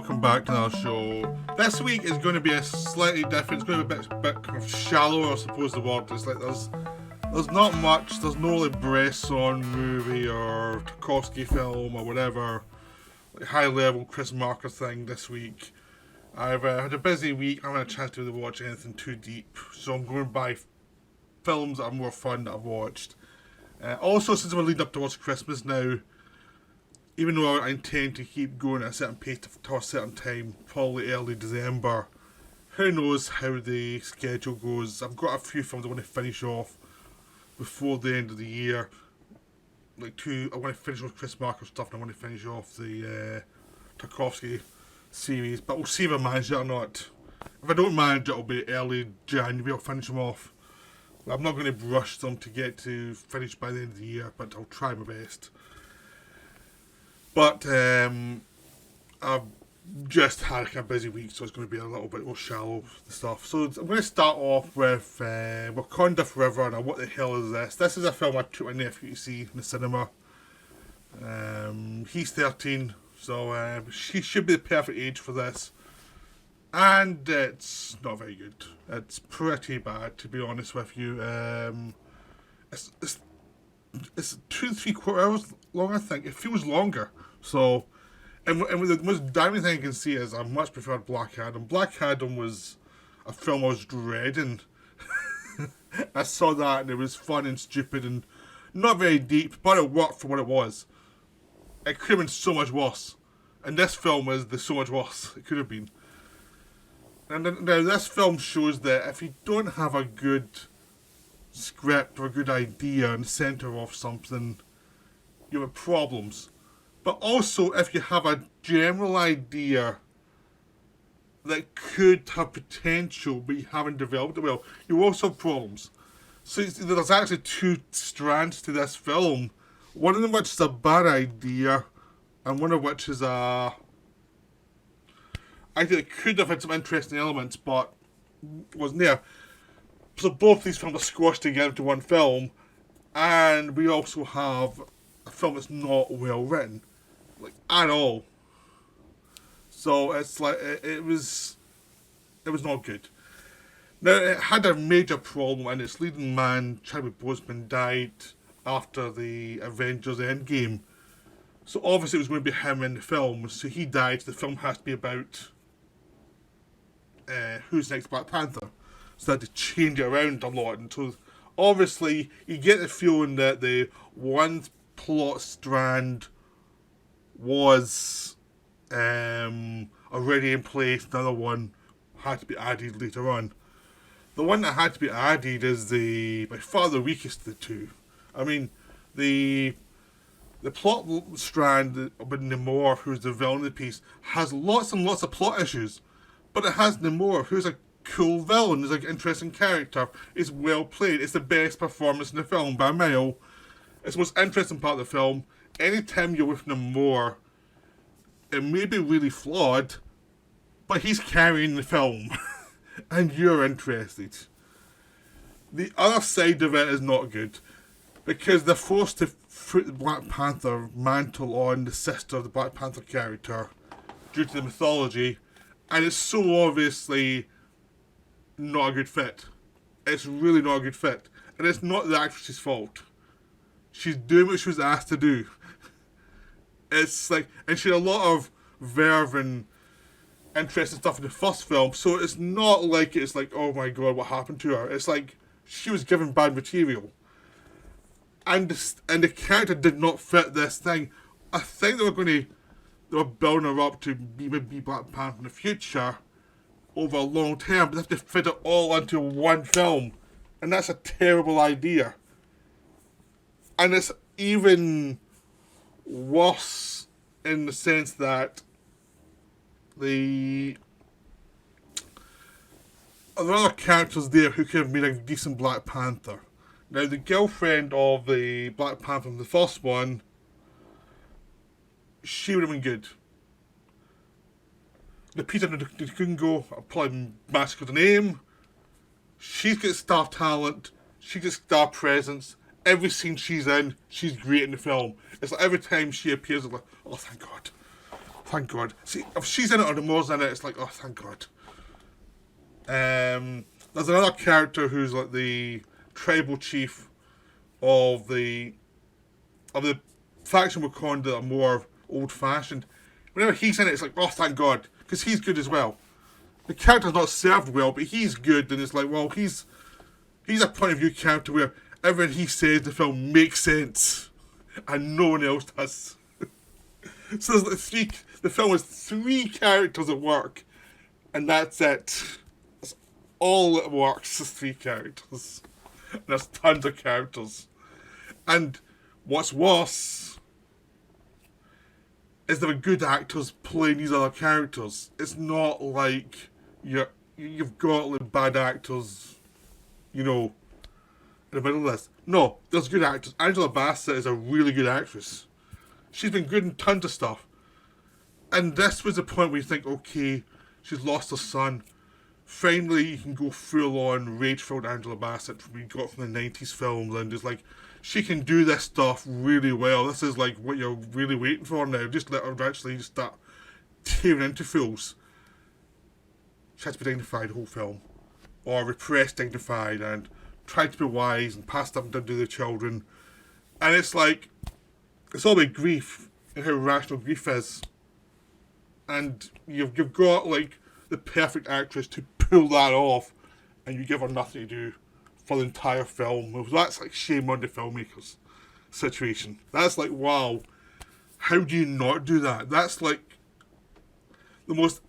welcome back to our show. This week is going to be a slightly different. It's going to be a bit kind of shallower, I suppose the word. It's like there's not much. There's no like Bresson movie or Tarkovsky film or whatever like high level Chris Marker thing this week. I've had a busy week. I haven't had a chance to really watch anything too deep, so I'm going by films that are more fun that I've watched. Also, since we're leading up towards Christmas now, even though I intend to keep going at a certain pace to a certain time, probably early December, who knows how the schedule goes. I've got a few films I want to finish off before the end of the year. I want to finish off Chris Marker stuff and I want to finish off the Tarkovsky series, but we'll see if I manage it or not. If I don't manage it, it'll be early January, I'll finish them off. I'm not going to rush them to get to finish by the end of the year, but I'll try my best. But I've just had a busy week, so it's going to be a little bit more shallow stuff. So I'm going to start off with Wakanda Forever. Now, what the hell is this? This is a film I took my nephew to see in the cinema. He's 13, so he should be the perfect age for this. And it's not very good. It's pretty bad, to be honest with you. It's 2-3 hours long, I think. It feels longer. So, and the most damning thing I can see is I much preferred Black Adam. Black Adam was a film I was dreading. I saw that and it was fun and stupid and not very deep, but it worked for what it was. It could have been so much worse. And this film is so much worse. It could have been. And now this film shows that if you don't have a good script or a good idea in the centre of something, you have problems. But also, if you have a general idea that could have potential, but you haven't developed it well, you also have problems. So there's actually two strands to this film. One of them which is a bad idea, and one of which is a... I think it could have had some interesting elements, but wasn't there. So both these films are squashed together into one film, and we also have a film that's not well written, like at all. So it's like it was not good. Now it had a major problem, and its leading man Chadwick Boseman died after the Avengers Endgame. So obviously it was going to be him in the film. So he died. The film has to be about who's next Black Panther. So they had to change it around a lot. And so obviously you get the feeling that the one plot strand was already in place. Another one had to be added later on. The one that had to be added is by far the weakest of the two. I mean, the plot strand with Namor, who's the villain of the piece, has lots and lots of plot issues. But it has Namor, who's a cool villain, is an interesting character, is well played. It's the best performance in the film by a mile. It's the most interesting part of the film. Anytime you're with Namor, it may be really flawed, but he's carrying the film, and you're interested. The other side of it is not good, because they're forced to put the Black Panther mantle on the sister of the Black Panther character due to the mythology. And it's so obviously not a good fit. It's really not a good fit. And it's not the actress's fault. She's doing what she was asked to do. It's like, and she had a lot of verve and interesting stuff in the first film, so it's not like it's like, oh my god, what happened to her? It's like, she was given bad material. And the character did not fit this thing. I think they were building her up to be Black Panther in the future over a long term, but they have to fit it all into one film. And that's a terrible idea. And it's even worse in the sense that there are other characters there who could have made a decent Black Panther. Now, the girlfriend of the Black Panther from the first one, she would have been good. Lupita Nyong'o, I'll probably massacre the name. She's got star talent. She gets star presence. Every scene she's in, she's great in the film. It's like every time she appears, I'm like, oh, thank God. thank God. See, if she's in it or the Moore's in it, it's like, oh, thank God. There's another character who's like the tribal chief of the faction Wakanda that are more old-fashioned. Whenever he's in it, it's like, oh, thank God, because he's good as well. The character's not served well, but he's good, and it's like, well, he's a point of view character where everything he says in the film makes sense, and no one else does. So there's like the film has 3 characters at work, and that's it. That's all that works is 3 characters. And there's tons of characters. And what's worse is there are good actors playing these other characters. It's not like you've got like bad actors, in the middle of this. No, there's good actors. Angela Bassett is a really good actress. She's been good in tons of stuff. And this was the point where you think, okay, she's lost her son. Finally, you can go full-on rage-filled Angela Bassett from we got from the 90s films, and it's like, she can do this stuff really well. This is like what you're really waiting for now. Just let her actually just start tearing into fools. She had to be dignified the whole film. Or repressed dignified and tried to be wise and passed up and did to the children. And it's like, it's all about grief and how rational grief is. And you've got like the perfect actress to pull that off, and you give her nothing to do for the entire film. That's like shame on the filmmakers situation. That's like, wow, how do you not do that? That's like the most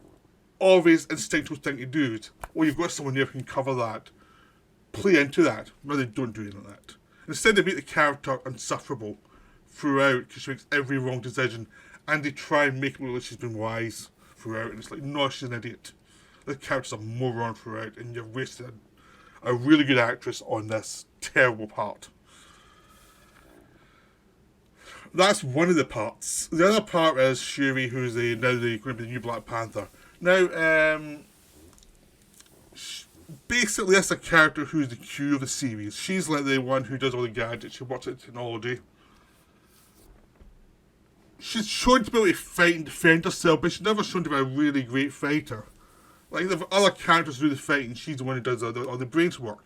obvious instinctual thing to do. Well, you've got someone there who can cover that, play into that. No, they don't do anything like that. Instead, they make the character insufferable throughout because she makes every wrong decision, and they try and make it look like she's been wise throughout, and it's like, no, she's an idiot. The character's a moron throughout, and you've wasted a really good actress on this terrible part. That's one of the parts. The other part is Shuri, who's now going to be the new Black Panther. Now, basically, that's a character who's the Q of the series. She's like the one who does all the gadgets. She works at technology. She's shown to be able to fight and defend herself, but she's never shown to be a really great fighter. Like, the other characters do the fighting, she's the one who does all the brains work.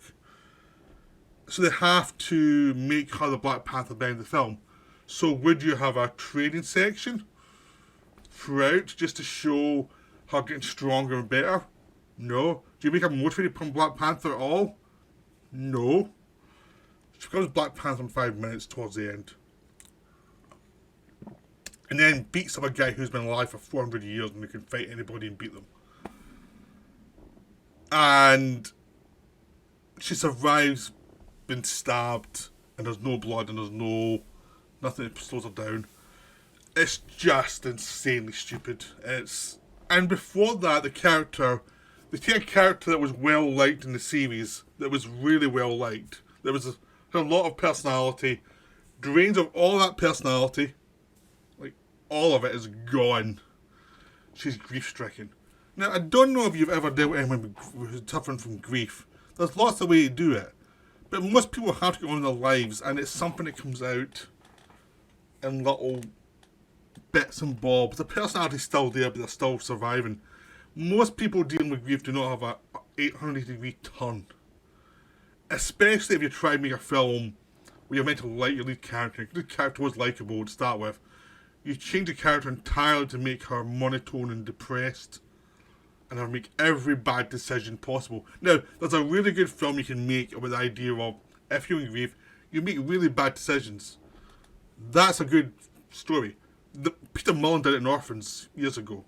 So they have to make her the Black Panther by the end of the film. So would you have a training section throughout just to show her getting stronger and better? No. Do you make her motivated to become Black Panther at all? No. She becomes Black Panther in 5 minutes towards the end. And then beats up a guy who's been alive for 400 years and who can fight anybody and beat them. And she survives being stabbed, and there's no blood, and there's nothing that slows her down. It's just insanely stupid. And before that, they take a character that was well liked in the series, that was really well liked, that had a lot of personality, drains of all that personality, like all of it is gone. She's grief-stricken. Now, I don't know if you've ever dealt with anyone who's suffering from grief. There's lots of ways to do it. But most people have to go on their lives, and it's something that comes out in little bits and bobs. The personality's still there, but they're still surviving. Most people dealing with grief do not have a 800-degree turn. Especially if you try to make a film where you're meant to like your lead character. The lead character was likeable to start with. You change the character entirely to make her monotone and depressed, and I'll make every bad decision possible. Now, there's a really good film you can make with the idea of, if you're in grief, you make really bad decisions. That's a good story. Peter Mullen did it in Orphans years ago.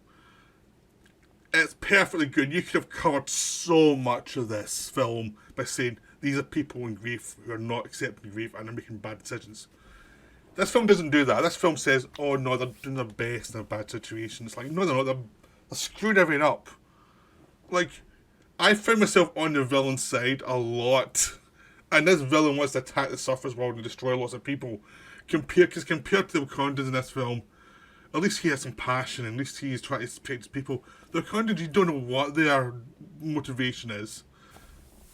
It's perfectly good. You could have covered so much of this film by saying, these are people in grief who are not accepting grief and are making bad decisions. This film doesn't do that. This film says, oh no, they're doing their best in a bad situation. It's like, no, they're not. They're screwing everything up. Like, I found myself on the villain's side a lot. And this villain wants to attack the surface world and destroy lots of people. Compared to the Wakandans in this film, at least he has some passion. At least he's trying to protect his people. The Wakandans, you don't know what their motivation is.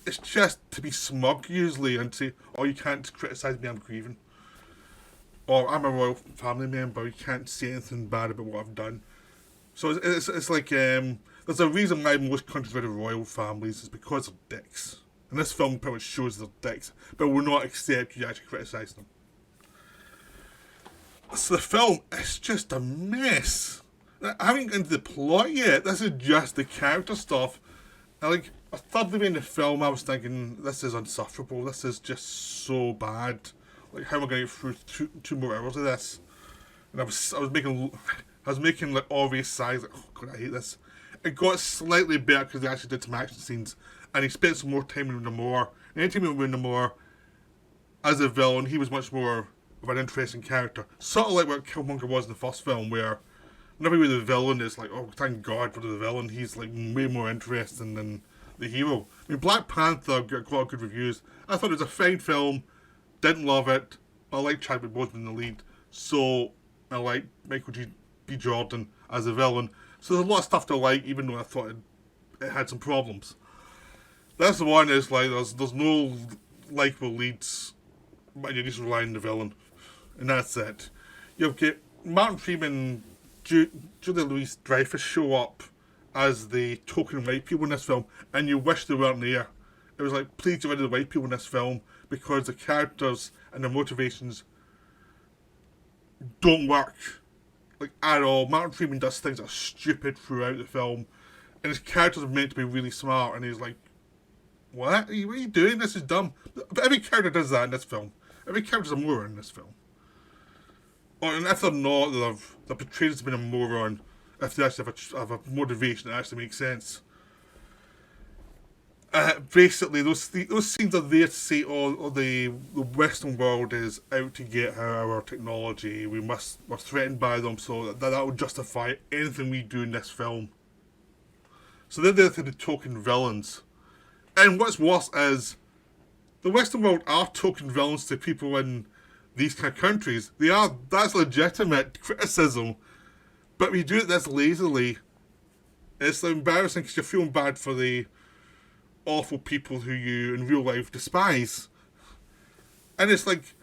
It's just to be smug, usually, and say, oh, you can't criticise me, I'm grieving. Or, I'm a royal family member, you can't say anything bad about what I've done. So it's like there's a reason why most countries with royal families is because of dicks. And this film pretty much shows they're dicks, but will not accept you actually criticise them. So the film is just a mess. I haven't got into the plot yet. This is just the character stuff. And like a third of the way in the film, I was thinking, this is insufferable. This is just so bad. Like, how am I going to get through two more hours of this? And I was making like obvious sighs. Like, oh god, I hate this. It got slightly better because they actually did some action scenes, and he spent some more time with Namor. And anytime he went with Namor as a villain, he was much more of an interesting character. Sort of like what Killmonger was in the first film, where whenever he was the villain, it's like, oh, thank God for the villain. He's like way more interesting than the hero. I mean, Black Panther got a lot of good reviews. I thought it was a fine film. Didn't love it. I like Chadwick Boseman in the lead, so I like Michael B. Jordan as a villain. So there's a lot of stuff to like, even though I thought it had some problems. This one is like there's no likable leads, but you just rely on the villain, and that's it. You'll get Martin Freeman, Julia Louis-Dreyfus show up as the token white people in this film, and you wish they weren't there. It was like, please get rid of the white people in this film because the characters and the motivations don't work, like, at all. Martin Freeman does things that are stupid throughout the film, and his characters are meant to be really smart, and he's like, what are you doing? This is dumb. But every character does that in this film. Every character's a moron in this film. And if they're not, they're portrayed as being a moron if they actually have a motivation that actually makes sense. Basically, those scenes are there to say, oh, the Western world is out to get our technology. We're threatened by them, so that would justify anything we do in this film. So they're there to the token villains. And what's worse is, the Western world are token villains to people in these kind of countries. That's legitimate criticism. But we do it this lazily. It's embarrassing because you're feeling bad for the awful people who you in real life despise. And it's like,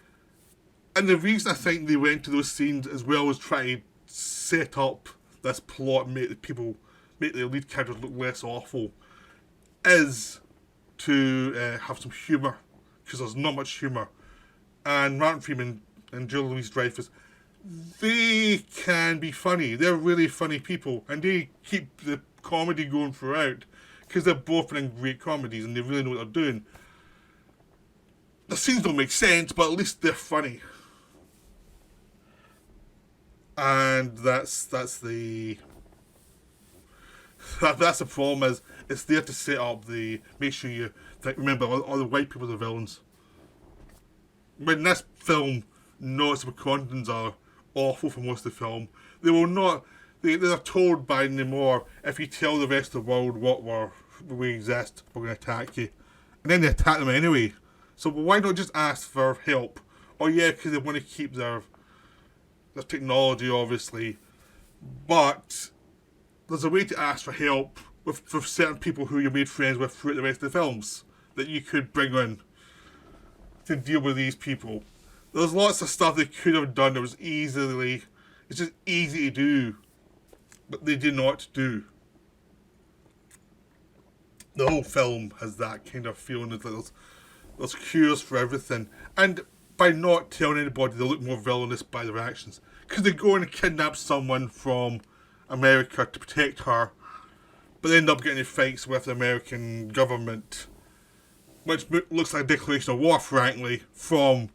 and the reason I think they went to those scenes as well as try to set up this plot and make the lead characters look less awful, is to have some humour, because there's not much humour. And Martin Freeman and Julia Louis-Dreyfus, they can be funny. They're really funny people, and they keep the comedy going throughout, because they're both in great comedies and they really know what they're doing. The scenes don't make sense, but at least they're funny. And that's the problem, is it's there to set up make sure you remember all the white people are the villains. When this film, notice the Wakandans are awful for most of the film. They will not. They're told by Namor, if you tell the rest of the world we exist, we're going to attack you. And then they attack them anyway. So why not just ask for help? Oh yeah, because they want to keep their technology, obviously. But there's a way to ask for help with certain people who you made friends with throughout the rest of the films that you could bring in to deal with these people. There's lots of stuff they could have done that was it's just easy to do, but they did not do. The whole film has that kind of feeling that there's cures for everything, and by not telling anybody, they look more villainous by their actions, because they go and kidnap someone from America to protect her, but they end up getting in fights with the American government, which looks like a declaration of war, frankly, from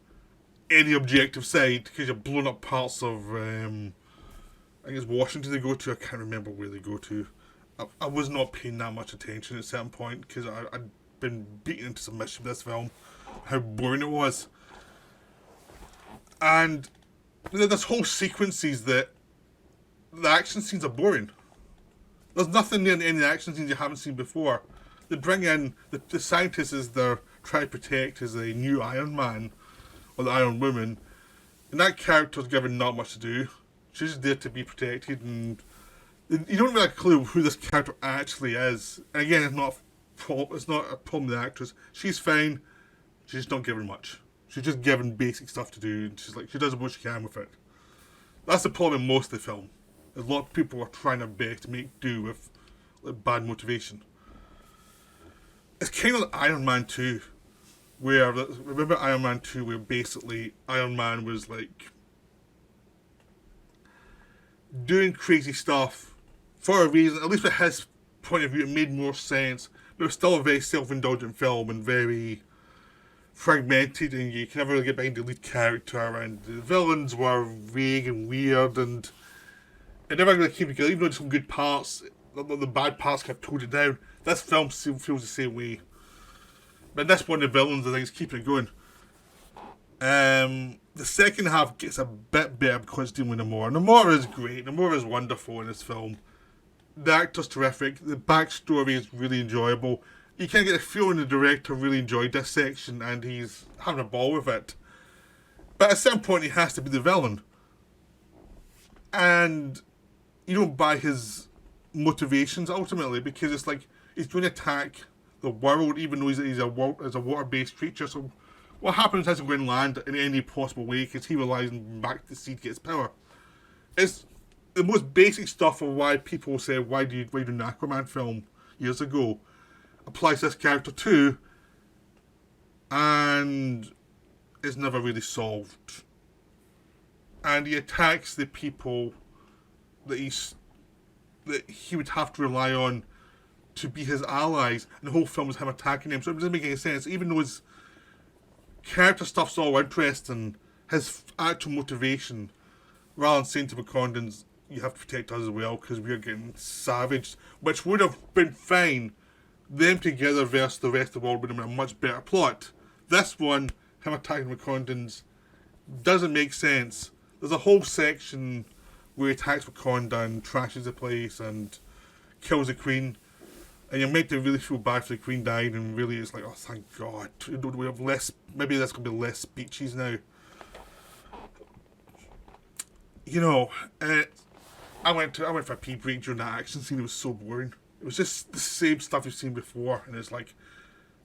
any objective side, because you're blowing up parts of, I think it's Washington they go to, I can't remember where they go to. I was not paying that much attention at a certain point, because I'd been beaten into submission with this film, how boring it was. And there's whole sequences that the action scenes are boring. There's nothing near any action scenes you haven't seen before. They bring in the scientist as they're trying to protect as a new Iron Man, or the Iron Woman, and that character's given not much to do. She's just there to be protected, and you don't really have a clue who this character actually is. And again, it's not a problem with the actress. She's fine. She's just not given much. She's just given basic stuff to do, and she does what she can with it. That's the problem in most of the film. A lot of people are trying their best to make do with like, bad motivation. It's kind of like Iron Man 2, where, remember Iron Man 2, where basically Iron Man was like doing crazy stuff for a reason, at least from his point of view, it made more sense. But it was still a very self-indulgent film and very fragmented, and you can never really get behind the lead character, and the villains were vague and weird, and it never really came together. Even though there's some good parts, the bad parts kind of toned it down. This film still feels the same way. But this one, the villains, I think, is keeping it going. The second half gets a bit better because it's dealing with Namor. Namor is great. Namor is wonderful in this film. The actor's terrific. The backstory is really enjoyable. You can get a feeling the director really enjoyed this section and he's having a ball with it. But at some point, he has to be the villain. And you don't buy his motivations ultimately because it's like he's going to attack the world even though he's a water-based creature. So what happens has to go and land in any possible way because he relies on back to sea to get his power. It's the most basic stuff of why people say, why do an Aquaman film years ago, applies to this character too, and it's never really solved. And he attacks the people that he would have to rely on to be his allies, and the whole film is him attacking them, so it doesn't make any sense. Even though his character stuff's all interesting, his actual motivation, rather than saying to Wakandans, you have to protect us as well because we're getting savaged, which would have been fine. Them together versus the rest of the world would have been a much better plot. This one, him attacking Wakandans, doesn't make sense. There's a whole section where he attacks Wakanda and trashes the place and kills the Queen. And you're meant to really feel bad for the Queen died, and really it's like, oh, thank God. We have less, maybe there's going to be less speeches now. You know, I went for a pee break during that action scene. It was so boring. It was just the same stuff you've seen before, and it's like,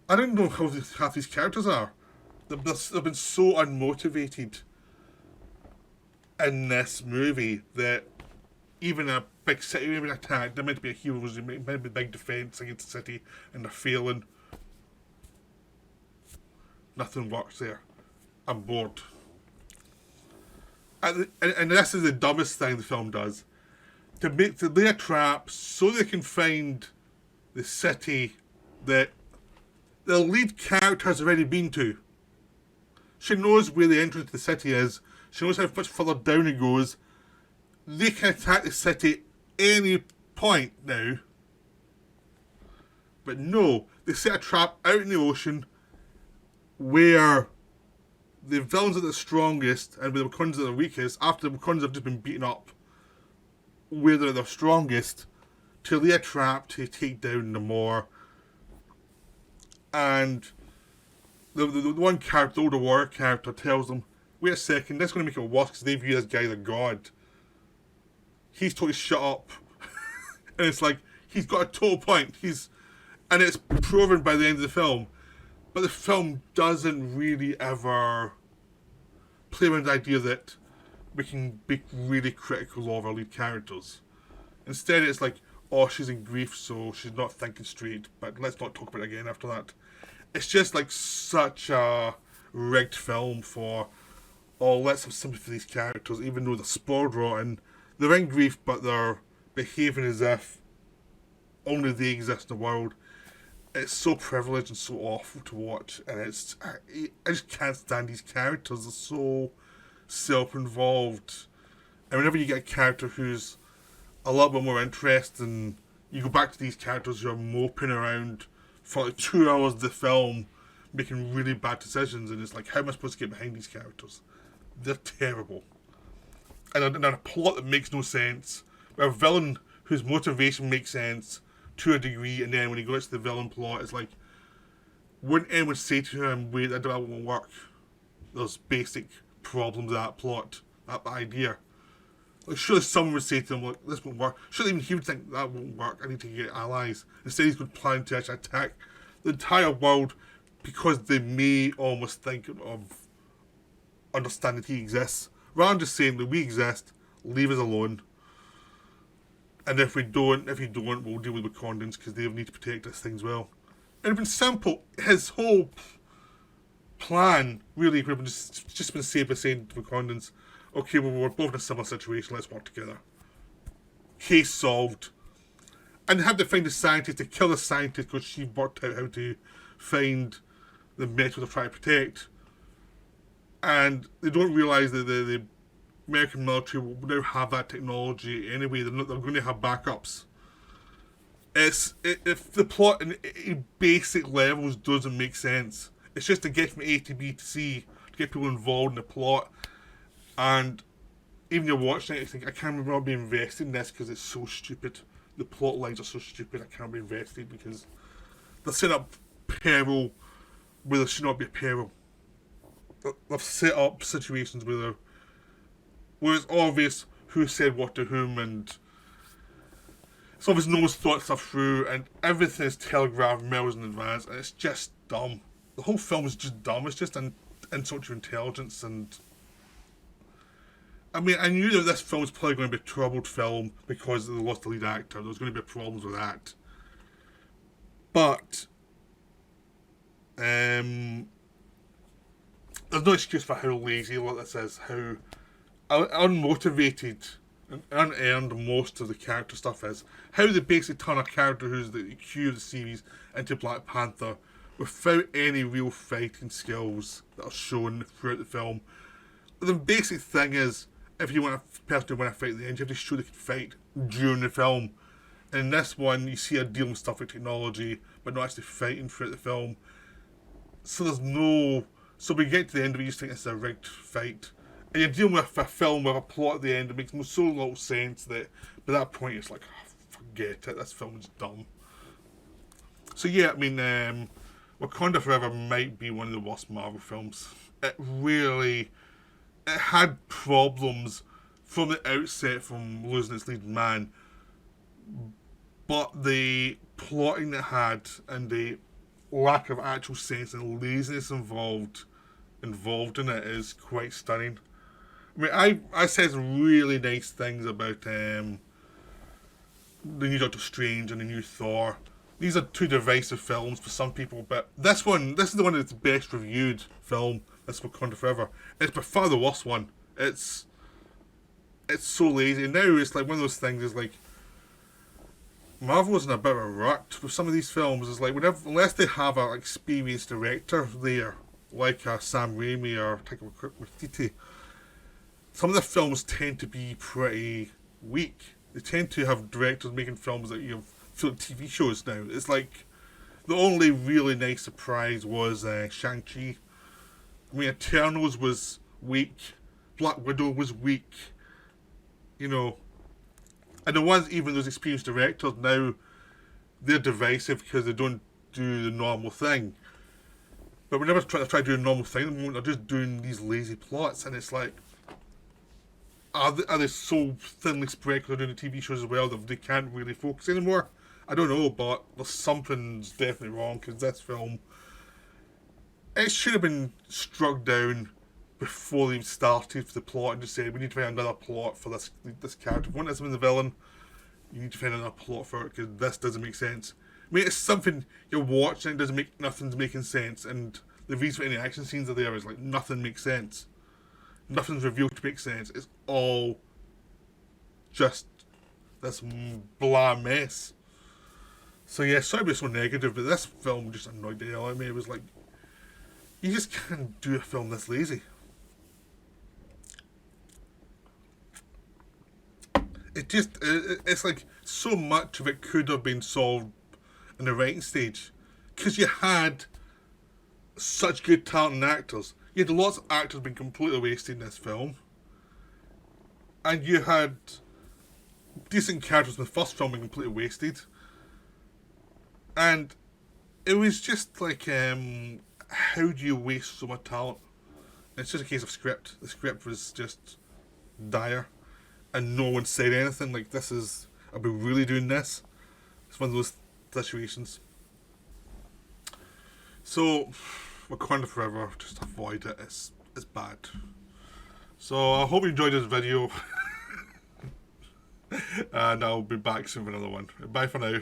I don't know how half these characters are. They've been so unmotivated in this movie that even a big city, even an attack, they're meant to be a hero, they're meant to be a big defence against the city, and they're failing. Nothing works there. I'm bored. And this is the dumbest thing the film does. To lay a trap so they can find the city that the lead character has already been to. She knows where the entrance to the city is. She knows how much further down it goes. They can attack the city any point now. But no, they set a trap out in the ocean where the villains are the strongest and the Wakandans are the weakest, after the Wakandans have just been beaten up, where they're the strongest, to lay a trap to take down Namor. And the one character, the older warrior character, tells them, wait a second, that's going to make it worse because they view this guy as a god. He's totally shut up. And it's like, he's got a total point. And it's proven by the end of the film. But the film doesn't really ever play around the idea that we can be really critical of our lead characters. Instead, it's like, oh, she's in grief, so she's not thinking straight, but let's not talk about it again after that. It's just like such a rigged film for, oh, let's have sympathy for these characters, even though they're spoiled rotten. They're in grief, but they're behaving as if only they exist in the world. It's so privileged and so awful to watch, and I just can't stand these characters. They're so self-involved, and whenever you get a character who's a little bit more interesting, you go back to these characters who are moping around for like 2 hours of the film, making really bad decisions, and it's like, how am I supposed to get behind these characters? They're terrible. And a plot that makes no sense, a villain whose motivation makes sense to a degree, and then when he goes to the villain plot, it's like, wouldn't anyone say to him, wait, that won't work? There's basic problems with that plot, that idea. Like, surely someone would say to him, like, this won't work. Surely even he would think, that won't work, I need to get allies. Instead, he's going to plan to actually attack the entire world because they may almost think of understand that he exists. Rather than just saying that we exist, leave us alone. And if you don't, we'll deal with Wakandans because they need to protect this thing as well. And it's been simple. His whole plan really would have just been saved by saying to Wakandans, okay, well, we're both in a similar situation, let's work together. Case solved. And they had to find the scientist to kill the scientist because she worked out how to find the metal they're trying to protect. And they don't realise that the American military will now have that technology anyway. They're going to have backups. If the plot in basic levels doesn't make sense, it's just to get from A to B to C, to get people involved in the plot. And even you're watching it, you think, I can't remember not being invested in this because it's so stupid. The plot lines are so stupid, I can't be invested because they're setting up peril where there should not be a peril. They've set up situations where it's obvious who said what to whom, and it's obvious no one's thought stuff through, and everything is telegraphed miles in advance, and it's just dumb. The whole film is just dumb. It's just an insult to intelligence, and I mean, I knew that this film was probably going to be a troubled film because they lost the lead actor. There was going to be problems with that. But there's no excuse for how lazy what this is, how unmotivated and unearned most of the character stuff is. How they basically turn a character who's the Q of the series into Black Panther without any real fighting skills that are shown throughout the film. The basic thing is, if you want a person to win a fight at the end, you have to show they can fight during the film. And in this one, you see her dealing with stuff like technology, but not actually fighting throughout the film. So there's no... So when you get to the end of it, you just think it's a rigged fight. And you're dealing with a film with a plot at the end that makes so little sense that by that point it's like, oh, forget it, this film is dumb. So yeah, I mean, Wakanda Forever might be one of the worst Marvel films. It had problems from the outset from losing its lead man, but the plotting it had and the lack of actual sense and laziness involved in it is quite stunning. I mean, I said some really nice things about the new Doctor Strange and the new Thor. These are two divisive films for some people, but this is the one that's the best reviewed film. This Wakanda Forever. It's by far the worst one. It's so lazy. And now it's like one of those things is like Marvel's in a bit of a rut with some of these films. It's like unless they have an experienced director there, like Sam Raimi or Taika Waititi, some of the films tend to be pretty weak. They tend to have directors making films that you feel like TV shows now. It's like the only really nice surprise was Shang-Chi. I mean, Eternals was weak. Black Widow was weak. You know. And the ones, even those experienced directors, now they're divisive because they don't do the normal thing. But whenever they try to do a normal thing, at the moment, they're just doing these lazy plots. And it's like, are they so thinly spread because they're doing the TV shows as well that they can't really focus anymore? I don't know, but there's something's definitely wrong because this film, it should have been struck down before they started for the plot and just said, we need to find another plot for this character. If we want this to be the villain, you need to find another plot for it because this doesn't make sense. I mean, it's something you're watching, nothing's making sense, and the reason for any action scenes are there is like nothing makes sense. Nothing's revealed to make sense. It's all just this blah mess. So yeah, sorry to be so negative, but this film just annoyed the hell out of me. It was like, you just can't do a film this lazy. It's like so much of it could have been solved in the writing stage. Because you had such good talent and actors. You had lots of actors being completely wasted in this film. And you had decent characters in the first film being completely wasted. And it was just like, how do you waste so much talent? It's just a case of script. The script was just dire. And no one said anything like, are we really doing this? It's one of those situations. So, Wakanda Forever, just avoid it. It's bad. So, I hope you enjoyed this video. And I'll be back soon for another one. Bye for now.